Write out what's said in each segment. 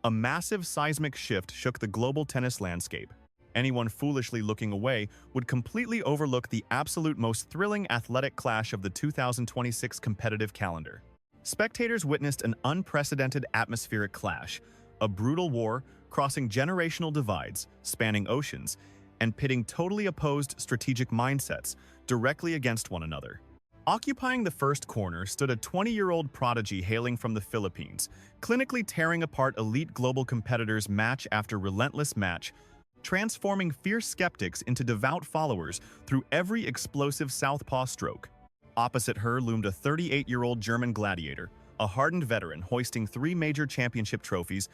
A massive seismic shift shook the global tennis landscape. Anyone foolishly looking away would completely overlook the absolute most thrilling athletic clash of the 2026 competitive calendar. Spectators witnessed an unprecedented atmospheric clash, a brutal war crossing generational divides, spanning oceans, and pitting totally opposed strategic mindsets directly against one another. Occupying the first corner stood a 20-year-old prodigy hailing from the Philippines, clinically tearing apart elite global competitors match after relentless match, transforming fierce skeptics into devout followers through every explosive southpaw stroke. Opposite her loomed a 38-year-old German gladiator, a hardened veteran hoisting 3 major championship trophies,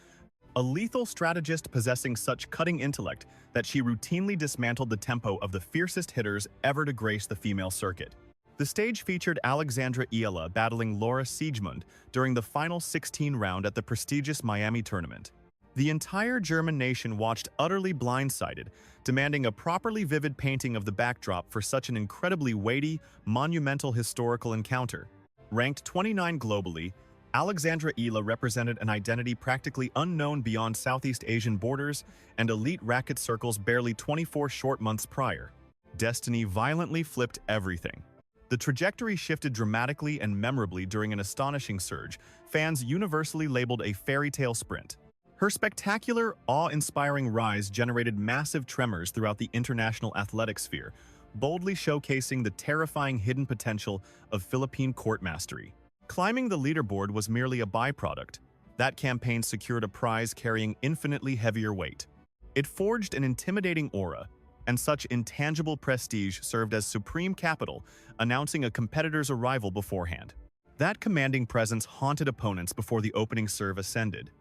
a lethal strategist possessing such cutting intellect that she routinely dismantled the tempo of the fiercest hitters ever to grace the female circuit. The stage featured Alexandra Eala battling Siegemund during the final 16 round at the prestigious Miami tournament. The entire German nation watched utterly blindsided, demanding a properly vivid painting of the backdrop for such an incredibly weighty, monumental historical encounter. Ranked 29 globally, Alexandra Eala represented an identity practically unknown beyond Southeast Asian borders and elite racket circles barely 24 short months prior. Destiny violently flipped everything. The trajectory shifted dramatically and memorably during an astonishing surge fans universally labeled a fairy tale sprint. Her spectacular, awe-inspiring rise generated massive tremors throughout the international athletic sphere, boldly showcasing the terrifying hidden potential of Philippine court mastery. Climbing the leaderboard was merely a byproduct. That campaign secured a prize carrying infinitely heavier weight. It forged an intimidating aura, and such intangible prestige served as supreme capital, announcing a competitor's arrival beforehand. That commanding presence haunted opponents before the opening serve ascended.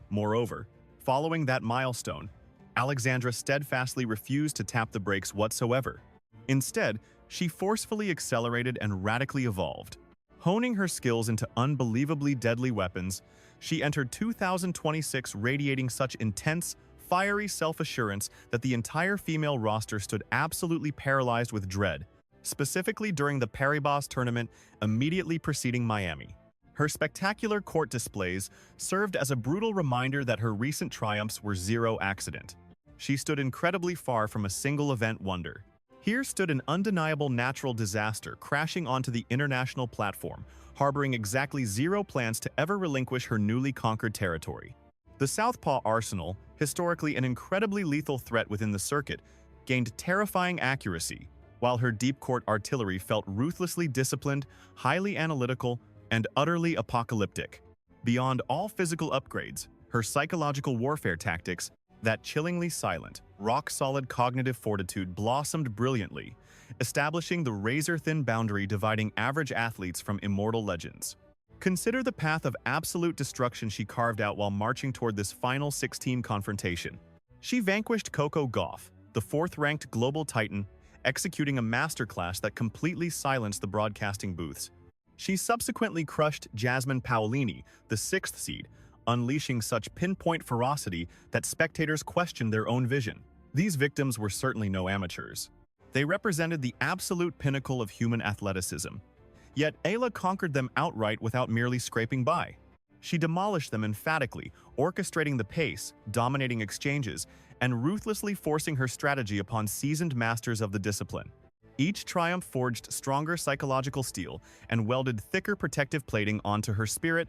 Moreover, following that milestone, Alexandra steadfastly refused to tap the brakes whatsoever. Instead, she forcefully accelerated and radically evolved. Honing her skills into unbelievably deadly weapons, she entered 2026 radiating such intense, fiery self-assurance that the entire female roster stood absolutely paralyzed with dread, specifically during the Paribas tournament immediately preceding Miami. Her spectacular court displays served as a brutal reminder that her recent triumphs were zero accident. She stood incredibly far from a single event wonder. Here stood an undeniable natural disaster crashing onto the international platform, harboring exactly zero plans to ever relinquish her newly conquered territory. The Southpaw arsenal, historically an incredibly lethal threat within the circuit, gained terrifying accuracy, while her deep court artillery felt ruthlessly disciplined, highly analytical, and utterly apocalyptic. Beyond all physical upgrades, her psychological warfare tactics, that chillingly silent, rock-solid cognitive fortitude blossomed brilliantly, establishing the razor-thin boundary dividing average athletes from immortal legends. Consider the path of absolute destruction she carved out while marching toward this final 16 confrontation. She vanquished Coco Gauff, the 4th-ranked global titan, executing a masterclass that completely silenced the broadcasting booths. She subsequently crushed Jasmine Paolini, the 6th seed, unleashing such pinpoint ferocity that spectators questioned their own vision. These victims were certainly no amateurs. They represented the absolute pinnacle of human athleticism. Yet Eala conquered them outright without merely scraping by. She demolished them emphatically, orchestrating the pace, dominating exchanges, and ruthlessly forcing her strategy upon seasoned masters of the discipline. Each triumph forged stronger psychological steel and welded thicker protective plating onto her spirit,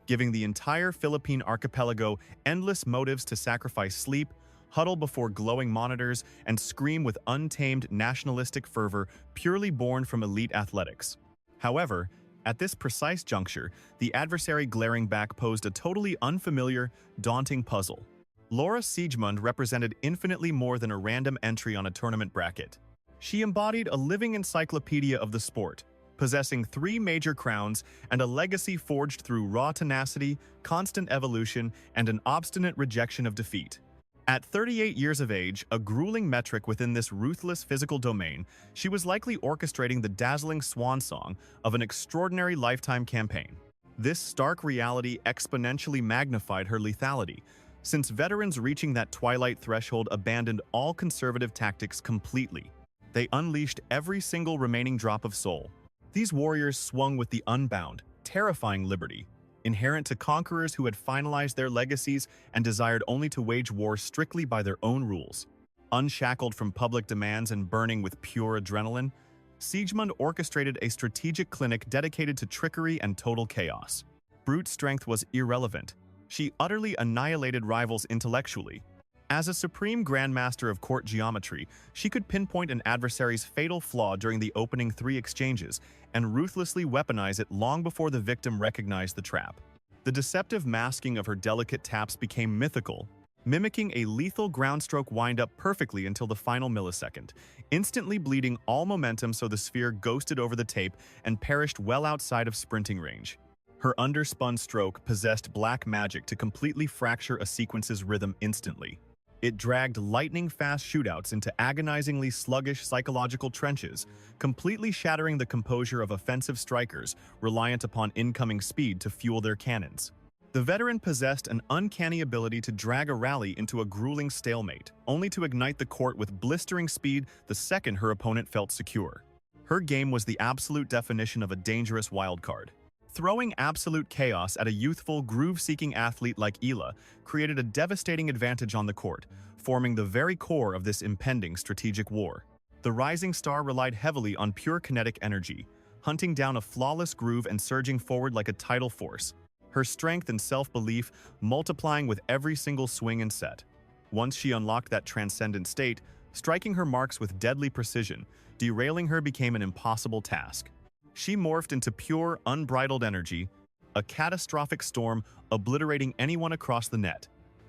giving the entire Philippine archipelago endless motives to sacrifice sleep, huddle before glowing monitors, and scream with untamed nationalistic fervor purely born from elite athletics. However, at this precise juncture, the adversary glaring back posed a totally unfamiliar, daunting puzzle. Siegemund represented infinitely more than a random entry on a tournament bracket. She embodied a living encyclopedia of the sport, possessing 3 major crowns and a legacy forged through raw tenacity, constant evolution, and an obstinate rejection of defeat. At 38 years of age, a grueling metric within this ruthless physical domain, she was likely orchestrating the dazzling swan song of an extraordinary lifetime campaign. This stark reality exponentially magnified her lethality, since veterans reaching that twilight threshold abandoned all conservative tactics completely. They unleashed every single remaining drop of soul. These warriors swung with the unbound, terrifying liberty, inherent to conquerors who had finalized their legacies and desired only to wage war strictly by their own rules. Unshackled from public demands and burning with pure adrenaline, Siegemund orchestrated a strategic clinic dedicated to trickery and total chaos. Brute strength was irrelevant. She utterly annihilated rivals intellectually. As a supreme grandmaster of court geometry, she could pinpoint an adversary's fatal flaw during the opening 3 exchanges and ruthlessly weaponize it long before the victim recognized the trap. The deceptive masking of her delicate taps became mythical, mimicking a lethal groundstroke wind-up perfectly until the final millisecond, instantly bleeding all momentum so the sphere ghosted over the tape and perished well outside of sprinting range. Her underspun stroke possessed black magic to completely fracture a sequence's rhythm instantly. It dragged lightning-fast shootouts into agonizingly sluggish psychological trenches, completely shattering the composure of offensive strikers reliant upon incoming speed to fuel their cannons. The veteran possessed an uncanny ability to drag a rally into a grueling stalemate, only to ignite the court with blistering speed the second her opponent felt secure. Her game was the absolute definition of a dangerous wildcard. Throwing absolute chaos at a youthful, groove-seeking athlete like Eala created a devastating advantage on the court, forming the very core of this impending strategic war. The rising star relied heavily on pure kinetic energy, hunting down a flawless groove and surging forward like a tidal force, her strength and self-belief multiplying with every single swing and set. Once she unlocked that transcendent state, striking her marks with deadly precision, derailing her became an impossible task. She morphed into pure, unbridled energy, a catastrophic storm obliterating anyone across the net.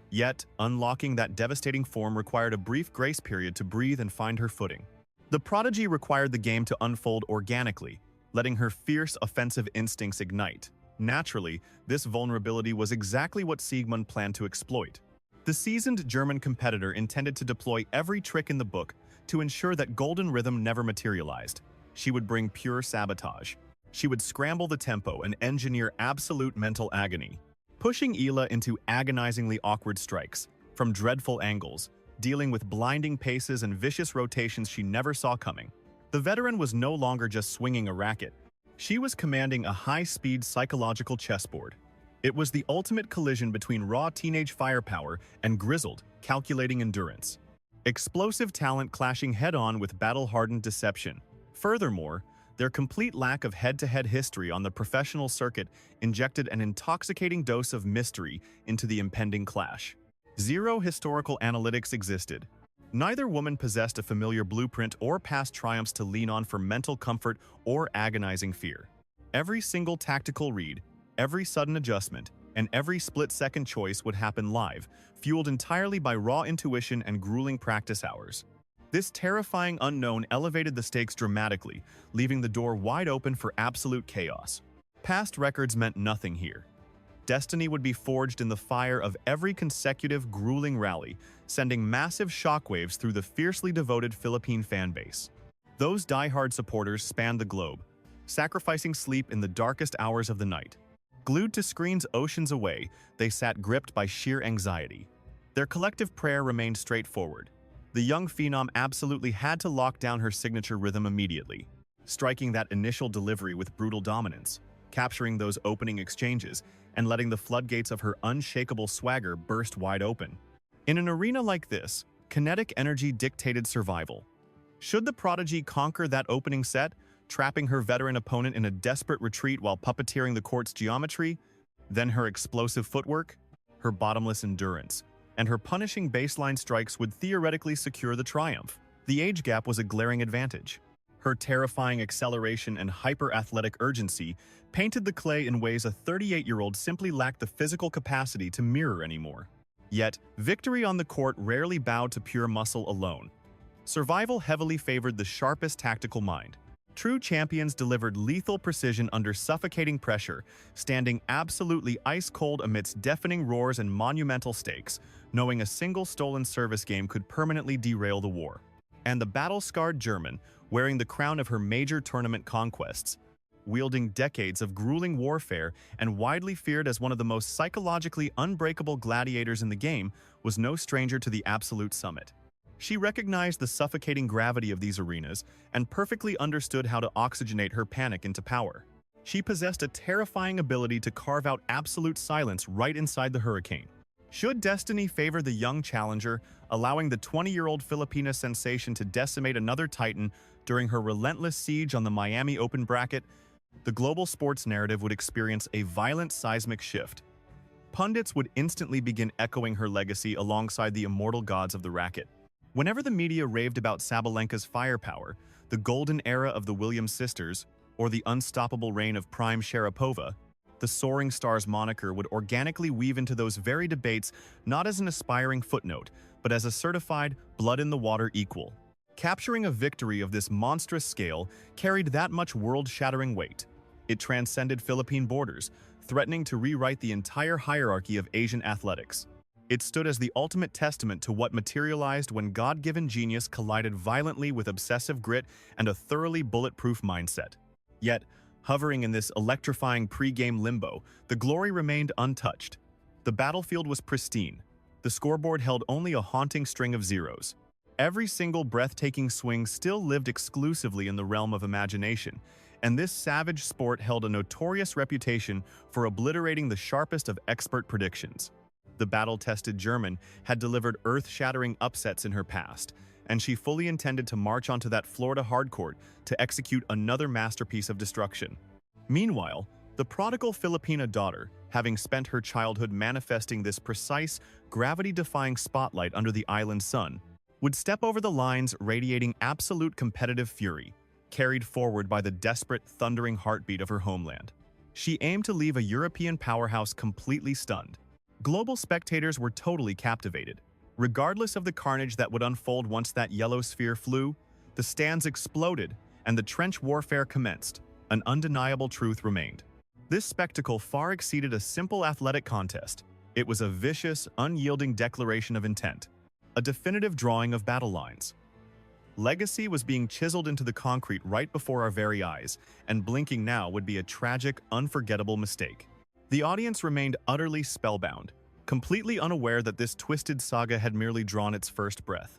Yet, unlocking that devastating form required a brief grace period to breathe and find her footing. The prodigy required the game to unfold organically, letting her fierce offensive instincts ignite. Naturally, this vulnerability was exactly what Siegemund planned to exploit. The seasoned German competitor intended to deploy every trick in the book to ensure that golden rhythm never materialized. She would bring pure sabotage. She would scramble the tempo and engineer absolute mental agony, pushing Eala into agonizingly awkward strikes, from dreadful angles, dealing with blinding paces and vicious rotations she never saw coming. The veteran was no longer just swinging a racket. She was commanding a high-speed psychological chessboard. It was the ultimate collision between raw teenage firepower and grizzled, calculating endurance. Explosive talent clashing head-on with battle-hardened deception. Furthermore, their complete lack of head-to-head history on the professional circuit injected an intoxicating dose of mystery into the impending clash. Zero historical analytics existed. Neither woman possessed a familiar blueprint or past triumphs to lean on for mental comfort or agonizing fear. Every single tactical read, every sudden adjustment, and every split-second choice would happen live, fueled entirely by raw intuition and grueling practice hours. This terrifying unknown elevated the stakes dramatically, leaving the door wide open for absolute chaos. Past records meant nothing here. Destiny would be forged in the fire of every consecutive grueling rally, sending massive shockwaves through the fiercely devoted Philippine fanbase. Those die-hard supporters spanned the globe, sacrificing sleep in the darkest hours of the night. Glued to screens oceans away, they sat gripped by sheer anxiety. Their collective prayer remained straightforward. The young phenom absolutely had to lock down her signature rhythm immediately, striking that initial delivery with brutal dominance, capturing those opening exchanges, and letting the floodgates of her unshakable swagger burst wide open. In an arena like this, kinetic energy dictated survival. Should the prodigy conquer that opening set, trapping her veteran opponent in a desperate retreat while puppeteering the court's geometry, then her explosive footwork, her bottomless endurance, and her punishing baseline strikes would theoretically secure the triumph. The age gap was a glaring advantage. Her terrifying acceleration and hyper-athletic urgency painted the clay in ways a 38-year-old simply lacked the physical capacity to mirror anymore. Yet, victory on the court rarely bowed to pure muscle alone. Survival heavily favored the sharpest tactical mind. True champions delivered lethal precision under suffocating pressure, standing absolutely ice-cold amidst deafening roars and monumental stakes, knowing a single stolen service game could permanently derail the war. And the battle-scarred German, wearing the crown of her major tournament conquests, wielding decades of grueling warfare and widely feared as one of the most psychologically unbreakable gladiators in the game, was no stranger to the absolute summit. She recognized the suffocating gravity of these arenas and perfectly understood how to oxygenate her panic into power. She possessed a terrifying ability to carve out absolute silence right inside the hurricane. Should destiny favor the young challenger, allowing the 20-year-old Filipina sensation to decimate another titan during her relentless siege on the Miami Open bracket, the global sports narrative would experience a violent seismic shift. Pundits would instantly begin echoing her legacy alongside the immortal gods of the racket. Whenever the media raved about Sabalenka's firepower, the golden era of the Williams sisters, or the unstoppable reign of Prime Sharapova, the Soaring Stars moniker would organically weave into those very debates not as an aspiring footnote, but as a certified blood-in-the-water equal. Capturing a victory of this monstrous scale carried that much world-shattering weight. It transcended Philippine borders, threatening to rewrite the entire hierarchy of Asian athletics. It stood as the ultimate testament to what materialized when God-given genius collided violently with obsessive grit and a thoroughly bulletproof mindset. Yet, hovering in this electrifying pre-game limbo, the glory remained untouched. The battlefield was pristine. The scoreboard held only a haunting string of zeros. Every single breathtaking swing still lived exclusively in the realm of imagination, and this savage sport held a notorious reputation for obliterating the sharpest of expert predictions. The battle-tested German had delivered earth-shattering upsets in her past, and she fully intended to march onto that Florida hardcourt to execute another masterpiece of destruction. Meanwhile, the prodigal Filipina daughter, having spent her childhood manifesting this precise, gravity-defying spotlight under the island sun, would step over the lines radiating absolute competitive fury, carried forward by the desperate, thundering heartbeat of her homeland. She aimed to leave a European powerhouse completely stunned. Global spectators were totally captivated. Regardless of the carnage that would unfold once that yellow sphere flew, the stands exploded and the trench warfare commenced. An undeniable truth remained. This spectacle far exceeded a simple athletic contest. It was a vicious, unyielding declaration of intent, a definitive drawing of battle lines. Legacy was being chiseled into the concrete right before our very eyes, and blinking now would be a tragic, unforgettable mistake. The audience remained utterly spellbound, completely unaware that this twisted saga had merely drawn its first breath.